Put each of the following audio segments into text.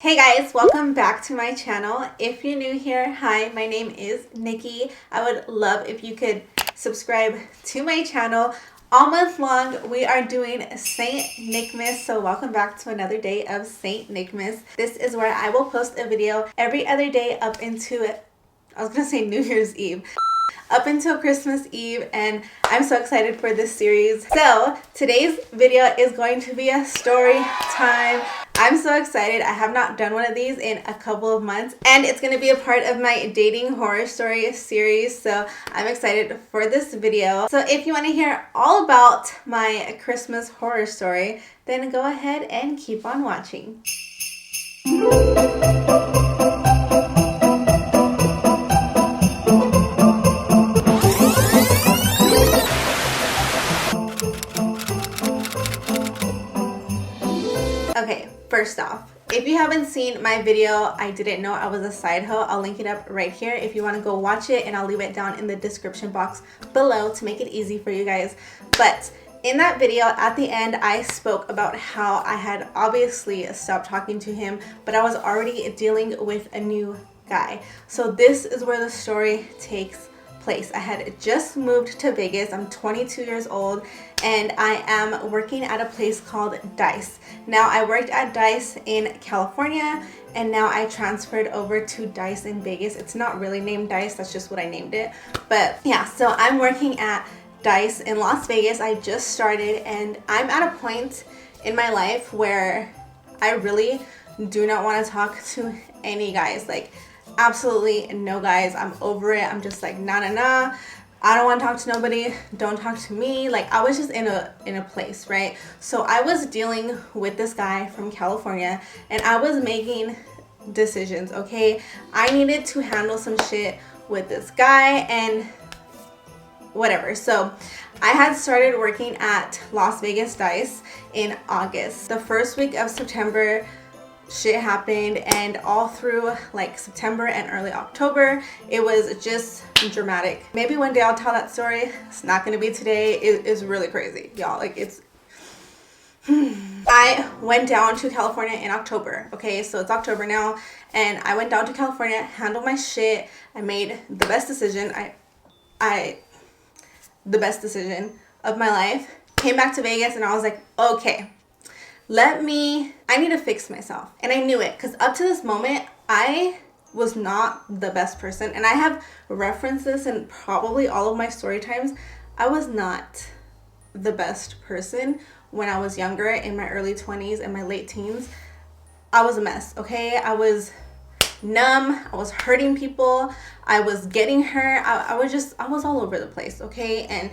Hey guys, welcome back to my channel. If you're new here, hi, my name is Nikki. I would love if you could subscribe to my channel. All month long, we are doing Saint Nickmas, so welcome back to another day of Saint Nickmas. This is where I will post a video every other day up into, I was gonna say New Year's Eve, up until Christmas Eve, and I'm so excited for this series. So today's video is going to be a story time. I'm so excited. I have not done one of these in a couple of months, and it's going to be a part of my dating horror story series, so I'm excited for this video. So if you want to hear all about my Christmas horror story, then go ahead and keep on watching. Okay, first off, if you haven't seen my video, I didn't know I was a side hoe, I'll link it up right here if you want to go watch it, and I'll leave it down in the description box below to make it easy for you guys. But in that video, at the end, I spoke about how I had obviously stopped talking to him, but I was already dealing with a new guy. So this is where the story takes place. I had just moved to Vegas. I'm 22 years old, and I am working at a place called Dice. Now, I worked at Dice in California, and now I transferred over to Dice in Vegas. It's not really named Dice, that's just what I named it. But yeah, so I'm working at Dice in Las Vegas. I just started, and I'm at a point in my life where I really do not want to talk to any guys. Like, absolutely no guys. I'm over it. I'm just like, nah. I don't want to talk to nobody. Don't talk to me. Like, I was just in a place, right? So I was dealing with this guy from California, and I was making decisions, okay? I needed to handle some shit with this guy and whatever. So I had started working at Las Vegas Dice in August. The first week of September, shit happened, and all through like September and early October, it was just dramatic. Maybe one day I'll tell that story. It's not gonna be today. It is really crazy, y'all. Like, it's I went down to California in October. Okay, so it's October now, and I went down to California, handled my shit. I made the best decision. The best decision of my life. Came back to Vegas, and I was like, okay, I need to fix myself. And I knew it, because up to this moment, I was not the best person. And I have referenced this in probably all of my story times. I was not the best person when I was younger, in my early 20s and my late teens. I was a mess, okay? I was numb. I was hurting people. I was getting hurt. I was all over the place, okay? And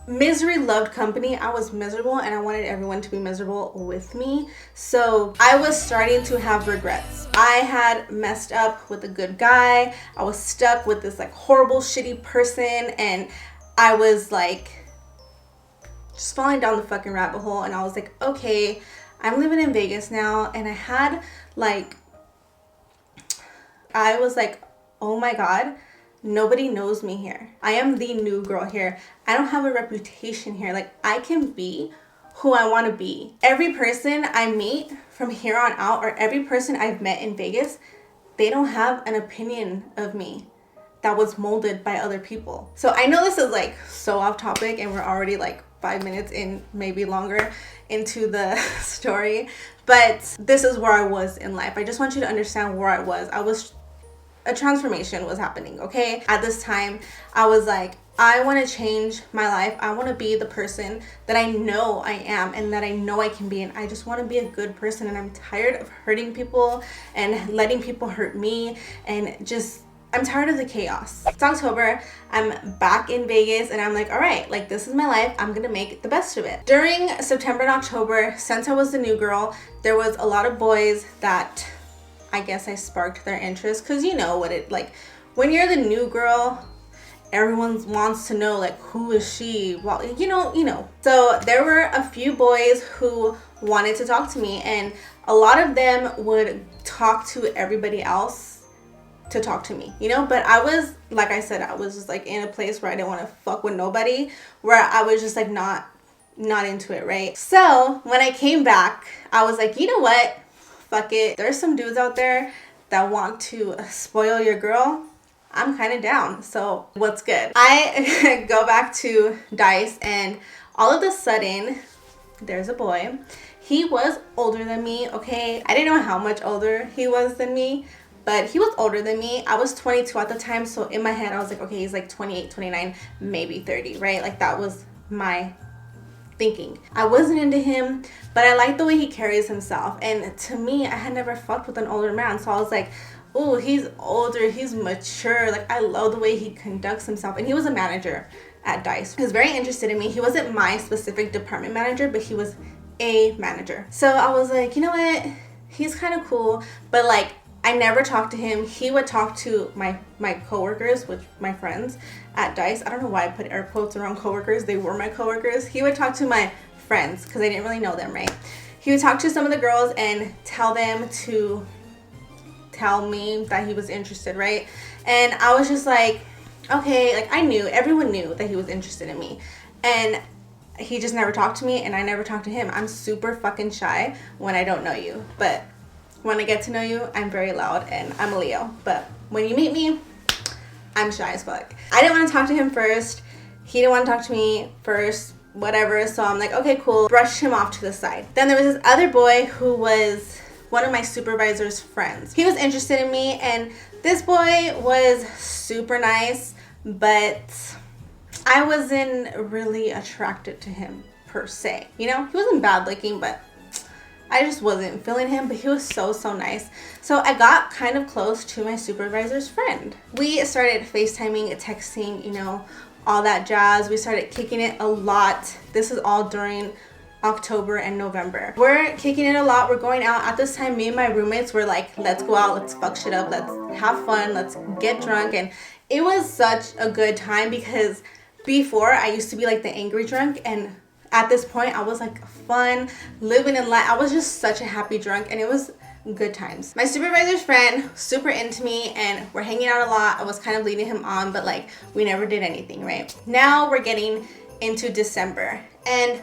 misery loved company. I was miserable, and I wanted everyone to be miserable with me. So I was starting to have regrets. I had messed up with a good guy. I was stuck with this like horrible, shitty person, and I was like just falling down the fucking rabbit hole. And I was like, okay, I'm living in Vegas now, and I was like, oh my God, nobody knows me here. I am the new girl here. I don't have a reputation here. Like, I can be who I want to be. Every person I meet from here on out, or every person I've met in Vegas, they don't have an opinion of me that was molded by other people. So I know this is like so off topic, and we're already like 5 minutes in, maybe longer, into the story, but this is where I was in life. I just want you to understand where I was. A transformation was happening, okay? At this time, I was like, I want to change my life. I want to be the person that I know I am and that I know I can be, and I just want to be a good person, and I'm tired of hurting people and letting people hurt me, and just I'm tired of the chaos. It's October, I'm back in Vegas, and I'm like, all right, like, this is my life. I'm gonna make the best of it. During September and October, since I was the new girl, there was a lot of boys that I guess I sparked their interest, because you know what it, like, when you're the new girl, everyone wants to know, like, who is she? Well, you know. So there were a few boys who wanted to talk to me, and a lot of them would talk to everybody else to talk to me, you know? But I was, like I said, I was just like in a place where I didn't want to fuck with nobody, where I was just like not into it, right? So when I came back, I was like, you know what? fuck it. There's some dudes out there that want to spoil your girl. I'm kind of down. So what's good? I go back to Dice, and all of a sudden, there's a boy. He was older than me, okay? I didn't know how much older he was than me, but he was older than me. I was 22 at the time, so in my head, I was like, okay, he's like 28, 29, maybe 30, right? Like, that was my thinking. I wasn't into him, but I liked the way he carries himself. And to me, I had never fucked with an older man, so I was like, oh, he's older, he's mature. Like, I love the way he conducts himself. And he was a manager at Dice. He was very interested in me. He wasn't my specific department manager, but he was a manager. So I was like, you know what? He's kind of cool, but like, I never talked to him. He would talk to my coworkers, which my friends at Dice. I don't know why I put air quotes around coworkers. They were my coworkers. He would talk to my friends because I didn't really know them, right? He would talk to some of the girls and tell them to tell me that he was interested, right? And I was just like, okay, like, everyone knew that he was interested in me. And he just never talked to me, and I never talked to him. I'm super fucking shy when I don't know you, but when I get to know you, I'm very loud, and I'm a Leo. But when you meet me, I'm shy as fuck. I didn't want to talk to him first. He didn't want to talk to me first, whatever. So I'm like, okay, cool. Brushed him off to the side. Then there was this other boy who was one of my supervisor's friends. He was interested in me, and this boy was super nice, but I wasn't really attracted to him per se. You know, he wasn't bad looking, but I just wasn't feeling him. But he was so nice. So I got kind of close to my supervisor's friend. We started FaceTiming, texting, you know, all that jazz. We started kicking it a lot. This is all during October and November. We're kicking it a lot. We're going out. At this time, me and my roommates were like, let's go out, let's fuck shit up, let's have fun, let's get drunk. And it was such a good time because before, I used to be like the angry drunk, and at this point I was like fun, living in life. I was just such a happy drunk, and it was good times. My supervisor's friend, super into me, and we're hanging out a lot. I was kind of leading him on, but like, we never did anything, right? Now we're getting into December, and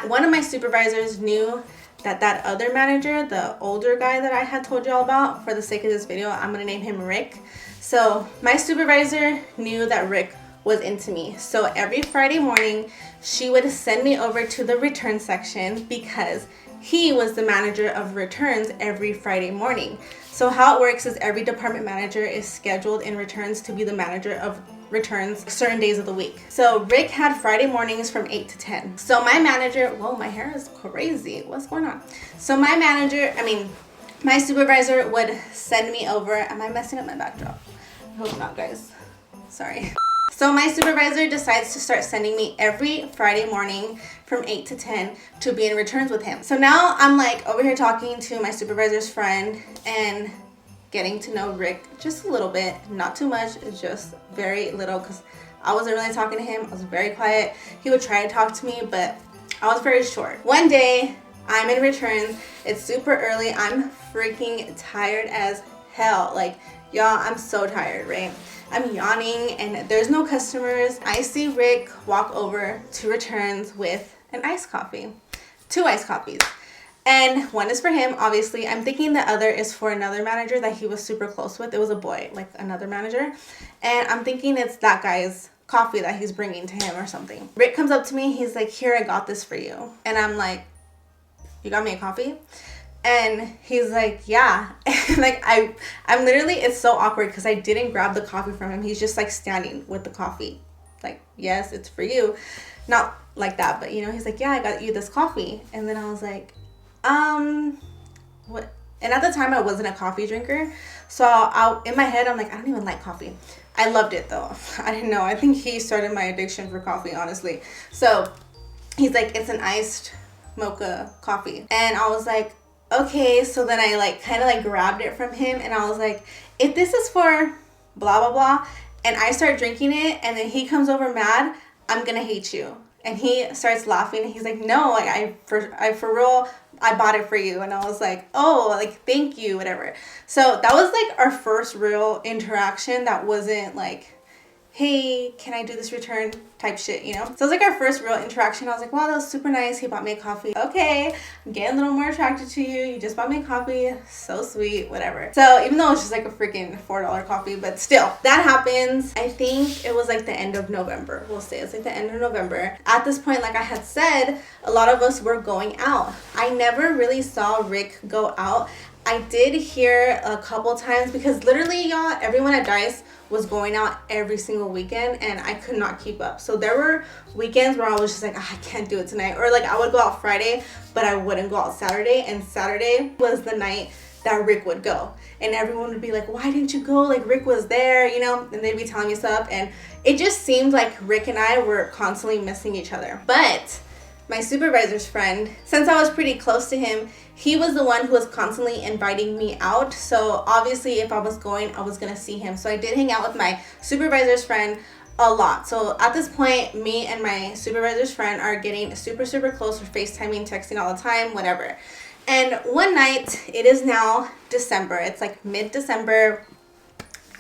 one of my supervisors knew that other manager, the older guy that I had told y'all about, for the sake of this video, I'm gonna name him Rick. So my supervisor knew that Rick was into me. So every Friday morning, she would send me over to the return section because he was the manager of returns every Friday morning. So how it works is every department manager is scheduled in returns to be the manager of returns certain days of the week. So Rick had Friday mornings from 8 to 10. So my manager, whoa, my hair is crazy. What's going on? So my supervisor would send me over. Am I messing up my backdrop? I hope not, guys. Sorry. So my supervisor decides to start sending me every Friday morning from 8 to 10 to be in returns with him. So now I'm like over here talking to my supervisor's friend and getting to know Rick just a little bit, not too much, just very little, because I wasn't really talking to him. I was very quiet. He would try to talk to me, but I was very short. One day, I'm in returns. It's super early. I'm freaking tired as hell. Like, y'all, I'm so tired, right? I'm yawning and there's no customers. I see Rick walk over to returns with an iced coffee, 2 iced coffees. And one is for him, obviously. I'm thinking the other is for another manager that he was super close with. It was a boy, like another manager. And I'm thinking it's that guy's coffee that he's bringing to him or something. Rick comes up to me. He's like, here, I got this for you. And I'm like, you got me a coffee? And he's like, yeah. And like, I'm literally, it's so awkward because I didn't grab the coffee from him. He's just like standing with the coffee. Like, yes, it's for you. Not like that, but you know, he's like, yeah, I got you this coffee. And then I was like, what? And at the time I wasn't a coffee drinker. So in my head, I'm like, I don't even like coffee. I loved it though. I didn't know. I think he started my addiction for coffee, honestly. So he's like, it's an iced mocha coffee. And I was like, okay. So then I like kind of like grabbed it from him and I was like, if this is for blah, blah, blah, and I start drinking it and then he comes over mad, I'm gonna hate you. And he starts laughing and he's like, no, like I for real, I bought it for you. And I was like, oh, like, thank you, whatever. So that was like our first real interaction that wasn't like hey, can I do this return type shit, you know? So it was like our first real interaction. I was like, wow, that was super nice. He bought me a coffee. Okay, I'm getting a little more attracted to you. You just bought me a coffee. So sweet, whatever. So even though it's just like a freaking $4 coffee, but still, that happens. I think it was like the end of November. We'll say it's like the end of November. At this point, like I had said, a lot of us were going out. I never really saw Rick go out. I did hear a couple times because literally, y'all, everyone at Dice was going out every single weekend and I could not keep up. So there were weekends where I was just like, I can't do it tonight. Or like I would go out Friday, but I wouldn't go out Saturday. And Saturday was the night that Rick would go. And everyone would be like, why didn't you go? Like Rick was there, you know? And they'd be telling me stuff. And it just seemed like Rick and I were constantly missing each other. But my supervisor's friend, since I was pretty close to him, he was the one who was constantly inviting me out. So obviously if I was going, I was gonna see him. So I did hang out with my supervisor's friend a lot. So at this point, me and my supervisor's friend are getting super, super close. We're FaceTiming, texting all the time, whatever. And one night, it is now December. It's like mid-December.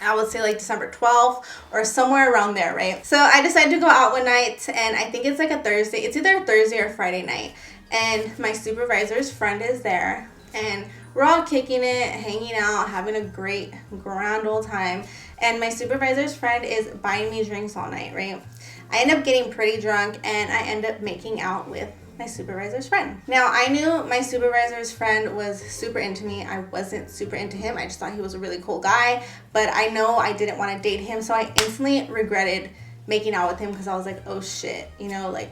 I would say like December 12th or somewhere around there, right? So I decided to go out one night, and I think it's like a Thursday. It's either Thursday or Friday night. And my supervisor's friend is there, and we're all kicking it, hanging out, having a great, grand old time. And my supervisor's friend is buying me drinks all night, right? I end up getting pretty drunk, and I end up making out with my supervisor's friend. Now, I knew my supervisor's friend was super into me. I wasn't super into him. I just thought he was a really cool guy, but I know I didn't want to date him, so I instantly regretted making out with him because I was like, oh shit, you know, like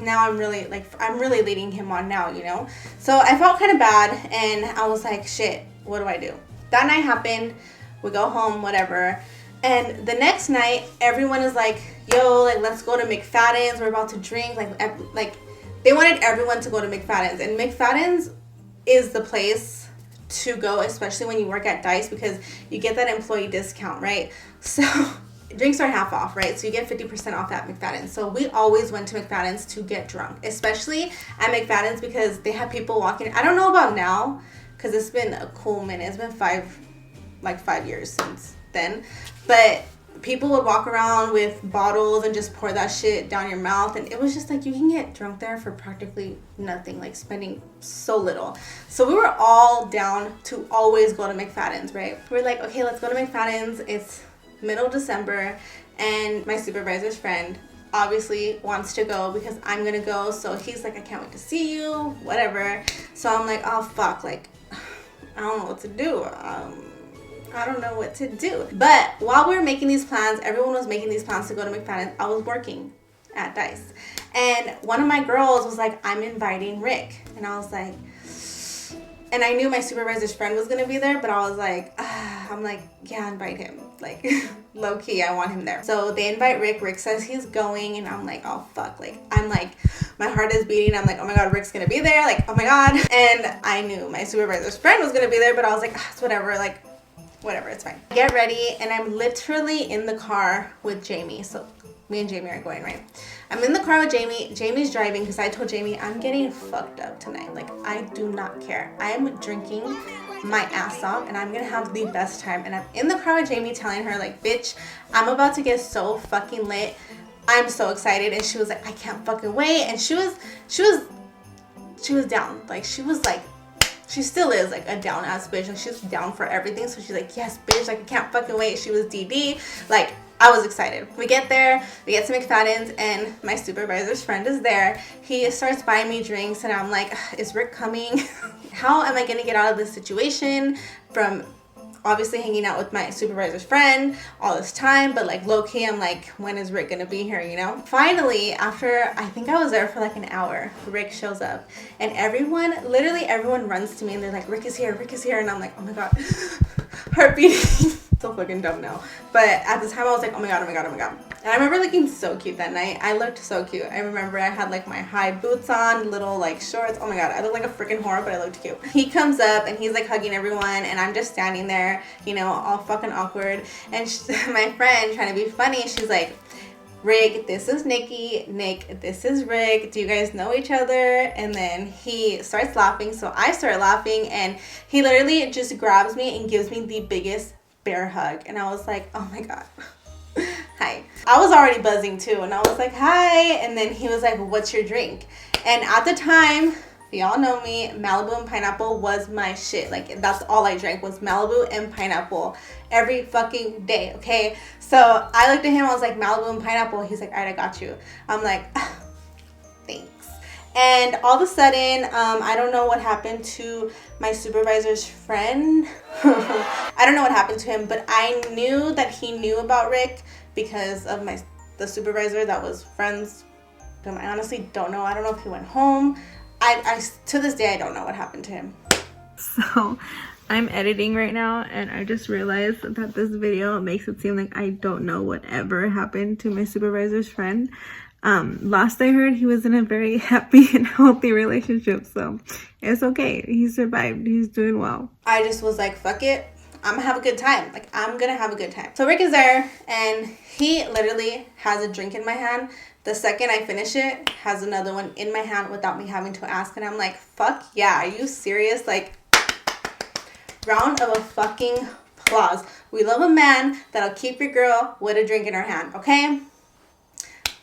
now I'm really leading him on now, you know? So I felt kind of bad, and I was like, shit, what do I do? That night happened. We go home, whatever. And the next night, everyone is like, yo, like, let's go to McFadden's. We're about to drink. Like they wanted everyone to go to McFadden's. And McFadden's is the place to go, especially when you work at Dice, because you get that employee discount, right? So drinks are half off, right? So you get 50% off at McFadden's. So we always went to McFadden's to get drunk, especially at McFadden's because they have people walking. I don't know about now because it's been a cool minute. It's been 5 years since then. But people would walk around with bottles and just pour that shit down your mouth. And it was just like, you can get drunk there for practically nothing, like spending so little. So we were all down to always go to McFadden's, right? We're like, okay, let's go to McFadden's. It's middle of December. And my supervisor's friend obviously wants to go because I'm going to go. So he's like, I can't wait to see you, whatever. So I'm like, oh, fuck, like, I don't know what to do. I don't know what to do. But while we were making these plans, everyone was making these plans to go to McFadden's, I was working at Dice. And one of my girls was like, I'm inviting Rick. And I was like, and I knew my supervisor's friend was going to be there, but I was like, I'm like, yeah, invite him. Like, low key, I want him there. So they invite Rick. Rick says he's going, and I'm like, oh, fuck. Like, I'm like, my heart is beating. I'm like, oh my God, Rick's going to be there. Like, oh my God. And I knew my supervisor's friend was going to be there, but I was like, it's whatever. Like, whatever, it's fine. Get ready, and I'm literally in the car with Jamie. So me and Jamie are going, right? I'm in the car with Jamie. Jamie's driving because I told Jamie I'm getting fucked up tonight. Like, I do not care. I am drinking my ass off, and I'm gonna have the best time. And I'm in the car with Jamie telling her, like, bitch, I'm about to get so fucking lit. I'm so excited. And she was like, I can't fucking wait. And she was down. Like, she was like, she still is like a down ass bitch. Like, she's down for everything. So she's like, yes, bitch, like, I can't fucking wait. She was DD. Like, I was excited. We get there, we get to McFadden's, and my supervisor's friend is there. He starts buying me drinks, and I'm like, is Rick coming? How am I gonna get out of this situation from obviously hanging out with my supervisor's friend all this time, but like low key, I'm like, when is Rick gonna be here, you know? Finally, after I think I was there for like an hour, Rick shows up, and literally everyone runs to me, and they're like, Rick is here, and I'm like, oh my God, heart beating. So fucking dumb now. But at the time I was like, oh my God. And I remember looking so cute that night. I looked so cute. I remember I had like my high boots on, little like shorts. Oh my God, I looked like a freaking whore, but I looked cute. He comes up and he's like hugging everyone, and I'm just standing there, you know, all fucking awkward. And my friend, trying to be funny, she's like, Rick, this is Nikki. Nick, this is Rick. Do you guys know each other? And then he starts laughing, so I start laughing, and he literally just grabs me and gives me the biggest bear hug. And I was like, oh my God. Hi. I was already buzzing too, and I was like, hi. And then he was like, what's your drink? And at the time, y'all know me, Malibu and pineapple was my shit. Like, that's all I drank was Malibu and pineapple every fucking day, okay? So I looked at him, I was like, Malibu and pineapple. He's like, all right, I got you. I'm like, thanks. And all of a sudden, I don't know what happened to my supervisor's friend. I don't know what happened to him, but I knew that he knew about Rick because of the supervisor that was friends. I honestly don't know. I don't know if he went home. I to this day, I don't know what happened to him. So I'm editing right now, and I just realized that this video makes it seem like I don't know whatever happened to my supervisor's friend. Last I heard, he was in a very happy and healthy relationship, so it's okay. He survived. He's doing well. I just was like, fuck it. I'm gonna have a good time. Like, I'm gonna have a good time. So Rick is there, and he literally has a drink in my hand. The second I finish it, has another one in my hand without me having to ask. And I'm like, fuck yeah, are you serious? Like, round of a fucking applause. We love a man that'll keep your girl with a drink in her hand, okay?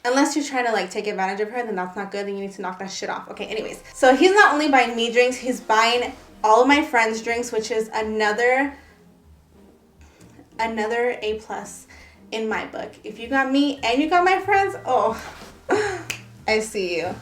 Unless you're trying to like take advantage of her, then that's not good. Then you need to knock that shit off. Okay, anyways. So he's not only buying me drinks, he's buying all of my friends drinks, which is another A+ in my book. If you got me and you got my friends, oh, I see you.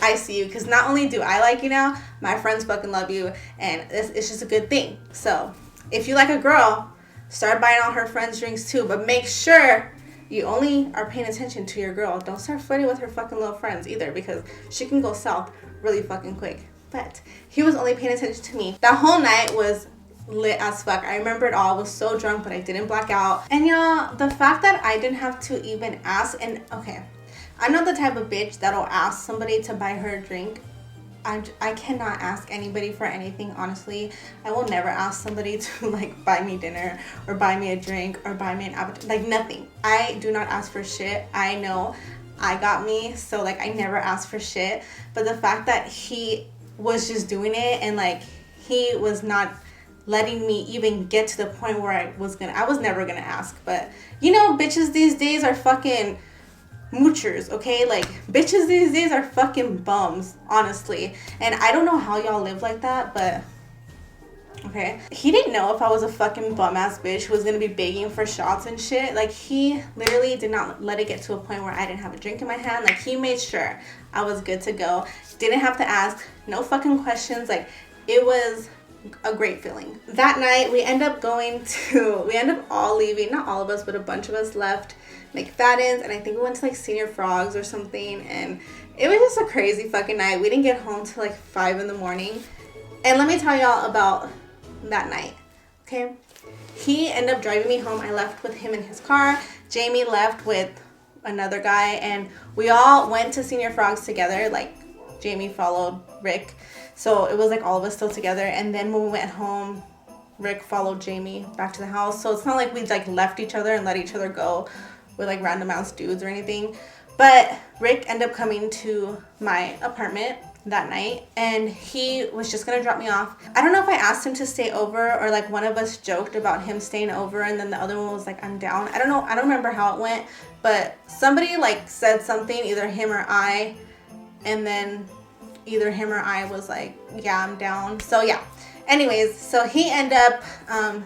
I see you. Because not only do I like you now, my friends fucking love you. And it's just a good thing. So if you like a girl, start buying all her friends drinks too. But make sure you only are paying attention to your girl. Don't start flirting with her fucking little friends either, because she can go south really fucking quick. But he was only paying attention to me. That whole night was lit as fuck. I remember it all. I was so drunk, but I didn't black out. And y'all, the fact that I didn't have to even ask, and okay, I'm not the type of bitch that'll ask somebody to buy her a drink. I cannot ask anybody for anything, honestly. I will never ask somebody to like buy me dinner or buy me a drink or buy me an appetizer, like nothing. I do not ask for shit. I know I got me, so like I never ask for shit. But the fact that he was just doing it, and like he was not letting me even get to the point where I was never gonna ask. But you know, bitches these days are fucking moochers, okay? Like, bitches these days are fucking bums, honestly. And I don't know how y'all live like that, but okay. He didn't know if I was a fucking bum-ass bitch who was gonna be begging for shots and shit. Like, he literally did not let it get to a point where I didn't have a drink in my hand. Like, he made sure I was good to go. Didn't have to ask, no fucking questions. Like, it was a great feeling. That night, we end up all leaving. Not all of us, but a bunch of us left McFadden's, and I think we went to like Senior Frogs or something, and it was just a crazy fucking night. We didn't get home till like 5 in the morning. And let me tell y'all about that night, okay? He ended up driving me home. I left with him in his car. Jamie left with another guy, and we all went to Senior Frogs together. Like, Jamie followed Rick, so it was like all of us still together. And then when we went home, Rick followed Jamie back to the house. So it's not like we like left each other and let each other go with like random ass dudes or anything. But Rick ended up coming to my apartment that night, and he was just gonna drop me off. I don't know if I asked him to stay over, or like one of us joked about him staying over, and then the other one was like, I'm down. I don't know. I don't remember how it went, but somebody like said something, either him or I, and then either him or I was like, yeah, I'm down. So yeah. Anyways, so he ended up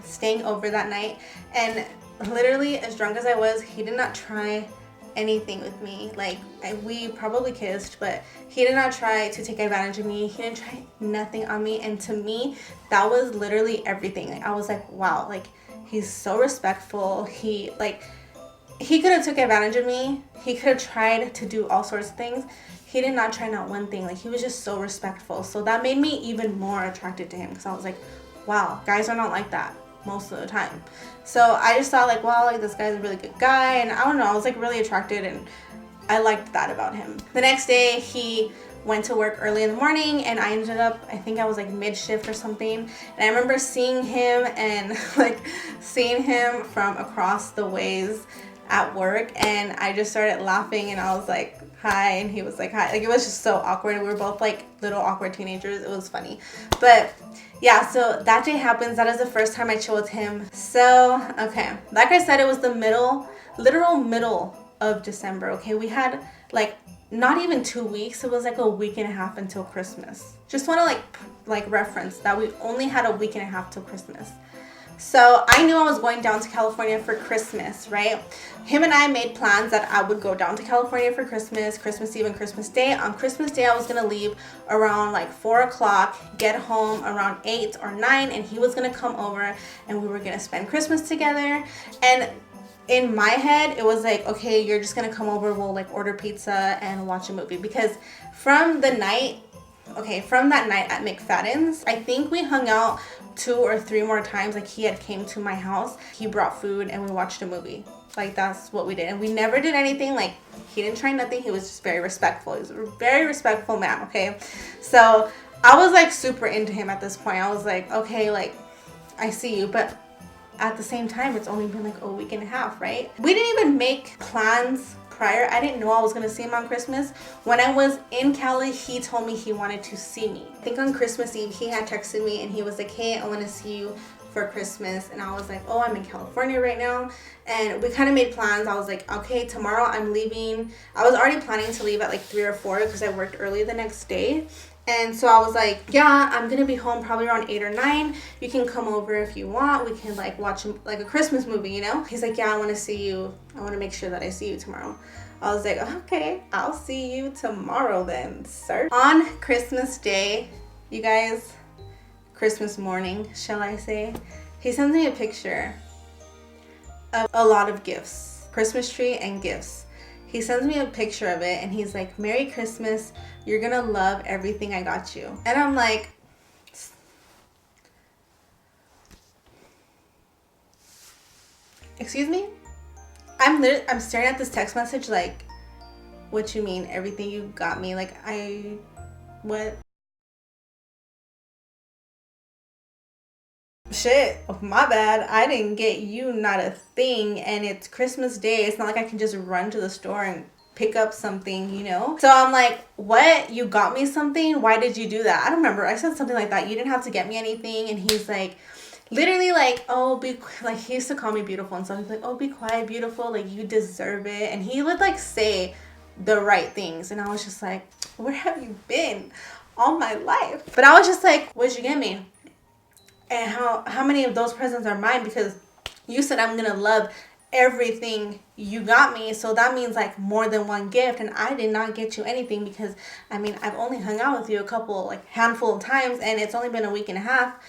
staying over that night, and literally, as drunk as I was, he did not try anything with me. Like, we probably kissed, but he did not try to take advantage of me. He didn't try nothing on me, and to me, that was literally everything. Like, I was like, wow, like, he's so respectful. He could have took advantage of me. He could have tried to do all sorts of things. He did not try not one thing. Like, he was just so respectful. So that made me even more attracted to him, because I was like, wow, guys are not like that most of the time. So I just thought like, wow, like this guy's a really good guy, and I don't know, I was like really attracted, and I liked that about him. The next day, he went to work early in the morning, and I ended up, I think I was like mid-shift or something, and I remember seeing him from across the ways at work, and I just started laughing, and I was like, hi, and he was like, hi. Like, it was just so awkward. We were both like little awkward teenagers. It was funny. But yeah, so that day happens. That is the first time I chill with him. So, okay. Like I said, it was the literal middle of December, okay? We had like not even 2 weeks. It was like a week and a half until Christmas. Just want to like reference that we only had a week and a half till Christmas. So I knew I was going down to California for Christmas, right? Him and I made plans that I would go down to California for Christmas, Christmas Eve and Christmas Day. On Christmas Day, I was going to leave around like 4 o'clock, get home around 8 or 9, and he was going to come over and we were going to spend Christmas together. And in my head, it was like, okay, you're just going to come over, we'll like order pizza and watch a movie. Because from that night at McFadden's, I think we hung out 2 or 3 more times. Like he had came to my house, he brought food, and we watched a movie. Like that's what we did. And we never did anything, like he didn't try nothing. He was just very respectful. He was a very respectful man, okay? So I was like super into him at this point. I was like, okay, like I see you, but at the same time, it's only been like a week and a half, right? We didn't even make plans prior. I didn't know I was gonna see him on Christmas. When I was in Cali, he told me he wanted to see me. I think on Christmas Eve, he had texted me and he was like, hey, I wanna see you for Christmas. And I was like, oh, I'm in California right now. And we kind of made plans. I was like, okay, tomorrow I'm leaving. I was already planning to leave at like 3 or 4 because I worked early the next day. And so I was like, yeah, I'm gonna be home probably around 8 or 9. You can come over if you want. We can like watch like a Christmas movie, you know? He's like, yeah, I wanna see you. I wanna make sure that I see you tomorrow. I was like, okay, I'll see you tomorrow then, sir. On Christmas Day, you guys, Christmas morning, shall I say, he sends me a picture of a lot of gifts, Christmas tree and gifts. He sends me a picture of it and he's like, Merry Christmas, you're gonna love everything I got you. And I'm like, excuse me? I'm staring at this text message like, what you mean, everything you got me? Like, what? Shit, my bad. I didn't get you not a thing, and it's Christmas Day. It's not like I can just run to the store and pick up something, you know? So I'm like, what? You got me something? Why did you do that? I don't remember. I said something like that. You didn't have to get me anything. And he's like, literally like, oh, like he used to call me beautiful and stuff. He's like, oh, be quiet, beautiful. Like you deserve it. And he would like say the right things. And I was just like, where have you been all my life? But I was just like, what'd you get me? And how many of those presents are mine? Because you said I'm gonna love everything you got me, so that means like more than one gift, and I did not get you anything because I mean I've only hung out with you a couple, like handful of times, and it's only been a week and a half.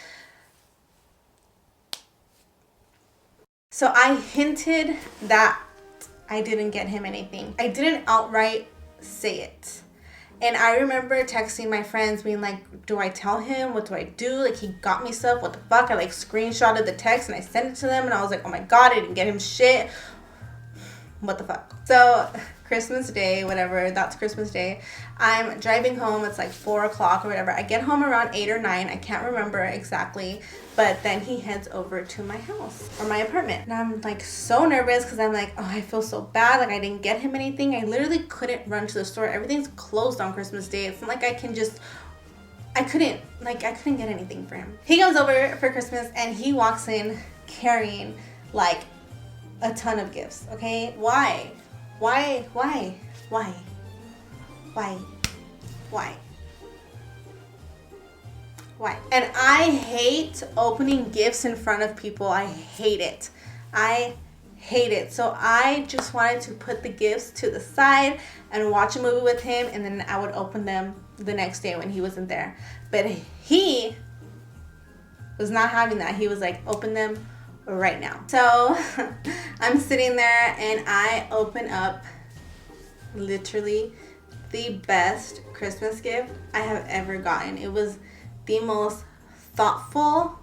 So I hinted that I didn't get him anything. I didn't outright say it. And I remember texting my friends being like, do I tell him? What do I do? Like, he got me stuff. What the fuck? I like screenshotted the text and I sent it to them. And I was like, oh my God, I didn't get him shit. What the fuck? So Christmas Day, whatever, that's Christmas Day. I'm driving home. It's like 4 o'clock or whatever. I get home around 8 or 9. I can't remember exactly. But then he heads over to my house or my apartment. And I'm like so nervous because I'm like, oh, I feel so bad. Like I didn't get him anything. I literally couldn't run to the store. Everything's closed on Christmas Day. It's not like I couldn't get anything for him. He comes over for Christmas and he walks in carrying like a ton of gifts. Okay, why? And I hate opening gifts in front of people. I hate it. So I just wanted to put the gifts to the side and watch a movie with him, and then I would open them the next day when he wasn't there. But he was not having that. He was like, open them right now. So I'm sitting there and I open up literally the best Christmas gift I have ever gotten. It was the most thoughtful,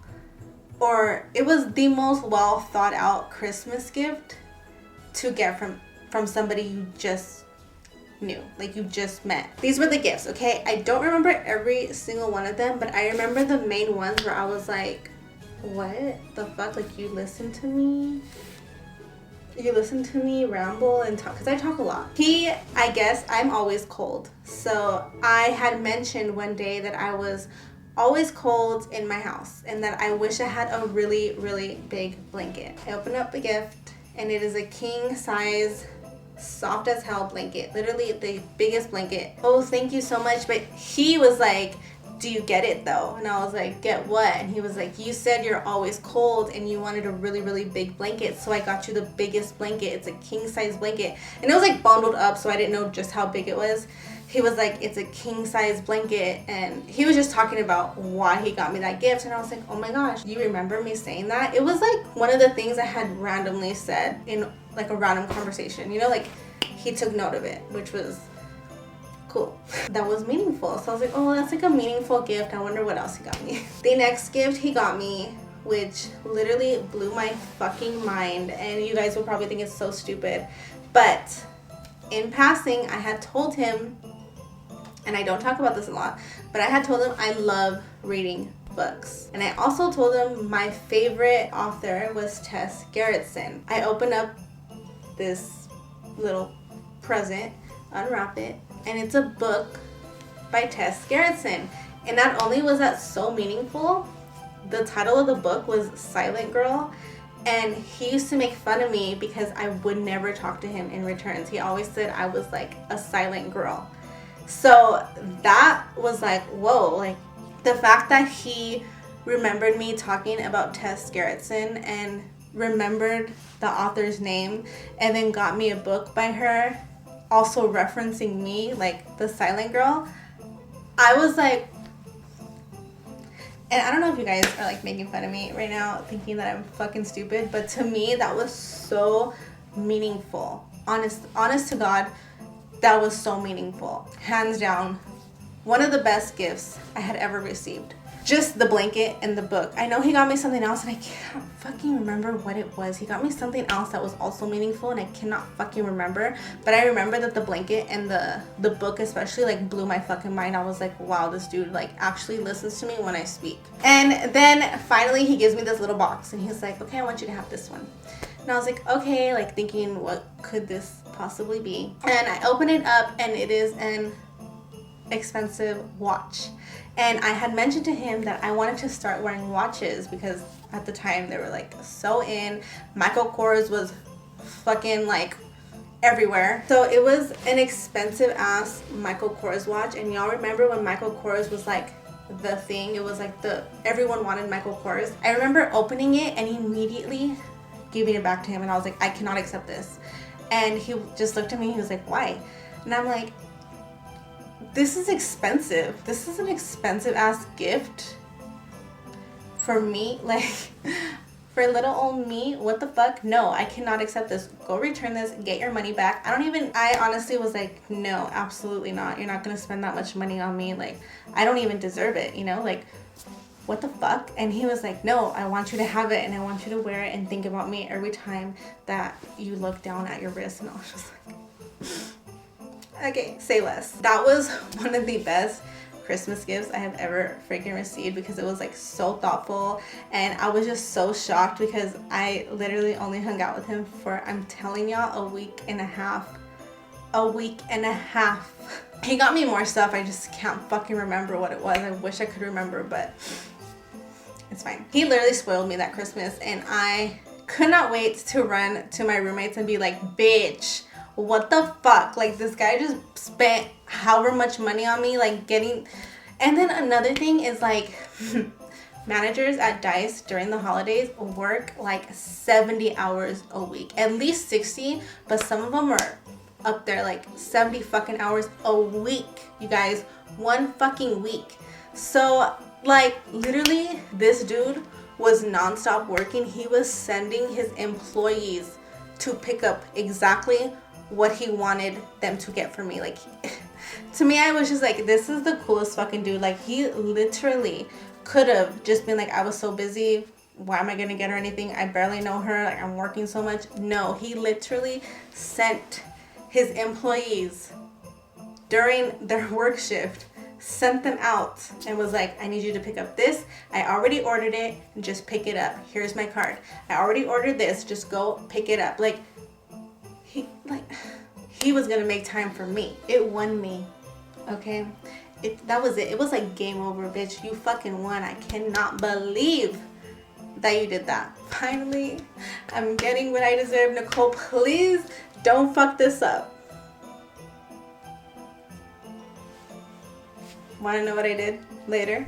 or it was the most well thought out Christmas gift to get from somebody you just knew, like you just met. These were the gifts, okay? I don't remember every single one of them, but I remember the main ones where I was like, what the fuck? Like, you listen to me ramble and talk, because I talk a lot. I guess I'm always cold. So I had mentioned one day that I was always cold in my house and that I wish I had a really, really big blanket. I opened up the gift and it is a king size, soft as hell blanket. Literally the biggest blanket. Oh, thank you so much. But he was like, do you get it though? And I was like, get what? And he was like, you said you're always cold and you wanted a really, really big blanket, so I got you the biggest blanket. It's a king size blanket. And it was like bundled up, so I didn't know just how big it was. He was like, it's a king size blanket, and he was just talking about why he got me that gift. And I was like, oh my gosh, you remember me saying that? It was like one of the things I had randomly said in like a random conversation, you know, like he took note of it, which was cool. That was meaningful. So I was like, oh, that's like a meaningful gift. I wonder what else he got me. The next gift he got me, which literally blew my fucking mind, and you guys will probably think it's so stupid, but in passing, I had told him, and I don't talk about this a lot, but I had told him I love reading books. And I also told him my favorite author was Tess Gerritsen. I opened up this little present, unwrap it, and it's a book by Tess Gerritsen. And not only was that so meaningful, the title of the book was Silent Girl, and he used to make fun of me because I would never talk to him in returns. He always said I was like a silent girl. So that was like, whoa, like the fact that he remembered me talking about Tess Gerritsen and remembered the author's name and then got me a book by her also referencing me, like the silent girl. I was like, and I don't know if you guys are like making fun of me right now thinking that I'm fucking stupid, but to me that was so meaningful. Honest to God, that was so meaningful. Hands down, one of the best gifts I had ever received. Just the blanket and the book. I know he got me something else and I can't fucking remember what it was. He got me something else that was also meaningful and I cannot fucking remember. But I remember that the blanket and the book especially like blew my fucking mind. I was like, wow, this dude like actually listens to me when I speak. And then finally he gives me this little box and he's like, okay, I want you to have this one. And I was like, okay, like thinking what could this possibly be? And I open it up and it is an expensive watch. And I had mentioned to him that I wanted to start wearing watches because at the time they were like so in. Michael Kors was fucking like everywhere. So it was an expensive ass Michael Kors watch. And y'all remember when Michael Kors was like the thing? It was like everyone wanted Michael Kors. I remember opening it and immediately giving it back to him. And I was like, I cannot accept this. And he just looked at me. He was like, why? And I'm like, this is expensive. This is an expensive ass gift for me. Like, for little old me, what the fuck? No, I cannot accept this. Go return this, get your money back. I honestly was like, no, absolutely not. You're not gonna spend that much money on me. Like, I don't even deserve it, you know? Like, what the fuck? And he was like, no, I want you to have it and I want you to wear it and think about me every time that you look down at your wrist. And I was just like, okay, say less. That was one of the best Christmas gifts I have ever freaking received because it was like so thoughtful, and I was just so shocked because I literally only hung out with him for, I'm telling y'all, a week and a half. He got me more stuff. I just can't fucking remember what it was. I wish I could remember, but it's fine. He literally spoiled me that Christmas, and I could not wait to run to my roommates and be like, bitch, what the fuck? Like, this guy just spent however much money on me, like getting. And then another thing is like, managers at Dice during the holidays work like 70 hours a week, at least 60, but some of them are up there like 70 fucking hours a week, you guys, one fucking week. So like literally this dude was nonstop working. He was sending his employees to pick up exactly what he wanted them to get for me. Like, to me, I was just like, this is the coolest fucking dude. Like, he literally could have just been like, I was so busy, why am I gonna get her anything? I barely know her, like, I'm working so much. No, he literally sent his employees during their work shift, sent them out and was like, I need you to pick up this. I already ordered it, just pick it up. Here's my card. I already ordered this, just go pick it up. Like, he was gonna make time for me. It won me, okay? that was it. It was like game over, bitch. You fucking won. I cannot believe that you did that. Finally, I'm getting what I deserve. Nicole, please don't fuck this up. Want to know what I did later?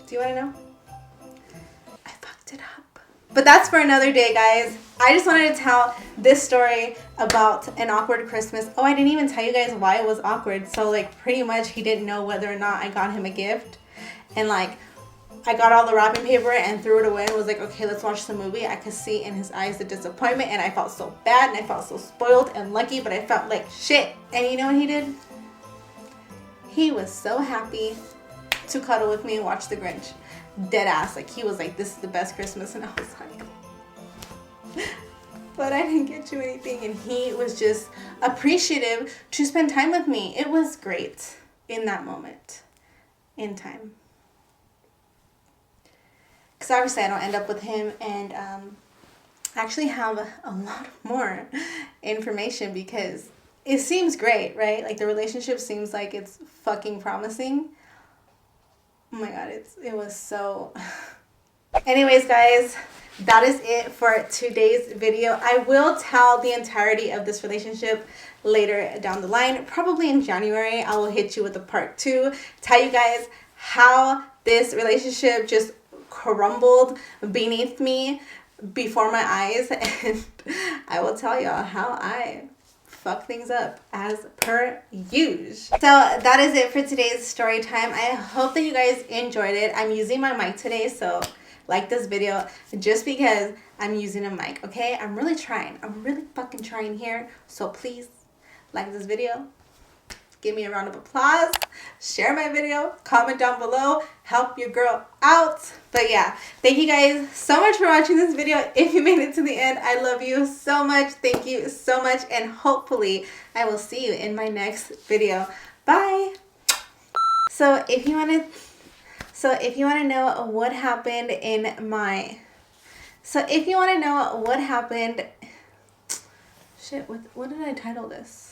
Do you want to know? I fucked it up. But that's for another day, guys. I just wanted to tell this story about an awkward Christmas. Oh, I didn't even tell you guys why it was awkward. So, like, pretty much he didn't know whether or not I got him a gift. And, like, I got all the wrapping paper and threw it away and was like, okay, let's watch the movie. I could see in his eyes the disappointment, and I felt so bad, and I felt so spoiled and lucky, but I felt like shit. And you know what he did? He was so happy to cuddle with me and watch The Grinch. Dead ass. Like, he was like, this is the best Christmas. And I was like, but I didn't get you anything. And he was just appreciative to spend time with me. It was great in that moment in time. Because obviously I don't end up with him, and I actually have a lot more information because it seems great, right? Like, the relationship seems like it's fucking promising. Oh my god, it was so... Anyways, guys, that is it for today's video. I will tell the entirety of this relationship later down the line. Probably in January, I will hit you with a part 2. Tell you guys how this relationship just crumbled beneath me before my eyes. And I will tell y'all how I fuck things up as per usual. So that is it for today's story time. I hope that you guys enjoyed it. I'm using my mic today, so like this video just because I'm using a mic, okay? I'm really trying. I'm really fucking trying here. So please like this video. Give me a round of applause. Share my video. Comment down below. Help your girl out. But yeah, thank you guys so much for watching this video. If you made it to the end, I love you so much. Thank you so much. And hopefully I will see you in my next video. Bye. So if you want to know what happened in my... So if you want to know what happened... Shit, what did I title this?